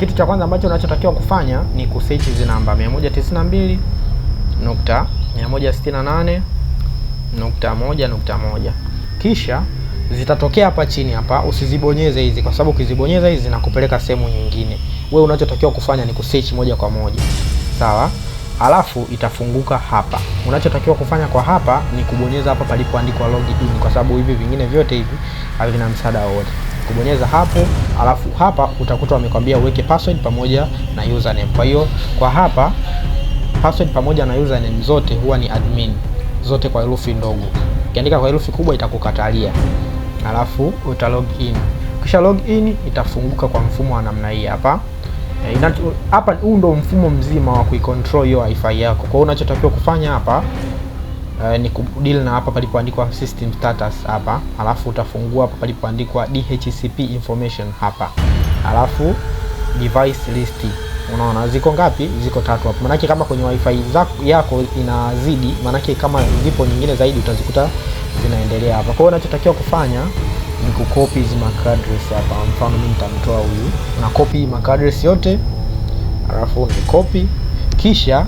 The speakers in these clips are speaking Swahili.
Kitu cha kwanza ambacho unachotakiwa kufanya ni kusearch hizi namba 192.168.1.1. Kisha zitatokea hapa chini hapa, usizibonyeze hizi kwa sababu ukizibonyeza hizi zinakupeleka sehemu nyingine. Wewe unachotakiwa kufanya ni kusearch moja kwa moja. Sawa? Alafu itafunguka hapa. Unachotakiwa kufanya kwa hapa ni kubonyeza hapa palipoandikwa login, kwa sababu hivi vingine vyote hivi havina msaada wote. Kubonyeza hapo, alafu hapa utakuta wamekwambia uweke password pamoja na username. Kwa hiyo kwa hapa password pamoja na username zote huwa ni admin, zote kwa herufi ndogo. Ukiandika kwa herufi kubwa itakukatalia. Alafu uta login. Kisha login itafunguka kwa mfumo wa namna hii hapa. Hapa huu ndo mfumo mzima wa kuicontrol hiyo wifi yako. Kwa hiyo unachotakiwa kufanya hapa ni kudeal na hapa palipoandikwa system status hapa, alafu utafungua hapa palipoandikwa DHCP information hapa, alafu device list. Unaona ziko ngapi? Ziko 3 hapo. Maana kama kwenye wifi yako inazidi, maana kama zipo nyingine zaidi utazikuta zinaendelea hapa. Kwa hiyo unachotakiwa kufanya ni kucopy hizi MAC address hapa. Mfano mimi nitamtoa huyu, na copy MAC address yote, alafu ni copy, kisha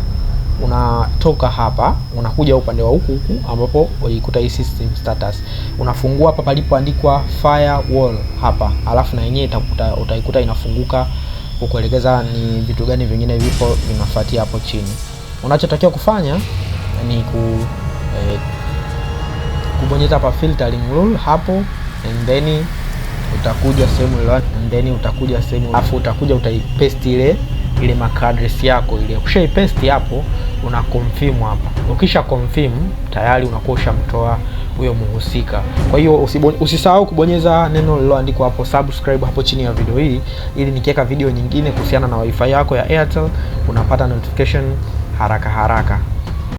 unatoka hapa unakuja upande wa huku ambapo ulikuta hii system status, unafungua hapa palipoandikwa firewall hapa, alafu na yenyewe utaikuta inafunguka kukuelekeza ni vitu gani vingine vipo vinafuatia hapo chini. Unachotakiwa kufanya ni kubonyeza hapa filtering rule hapo, and then utakuja sehemu alafu utakuja utaipaste ile MAC address yako ile. Ukishaipaste hapo una confirm hapa. Ukisha confirm tayari unakuwa ushamtoa huyo muhusika. Kwa hiyo usisahau kubonyeza neno lililoandikwa hapo subscribe hapo chini ya video hii, ili nikiweka video nyingine kuhusiana na wifi yako ya Airtel unapata notification haraka.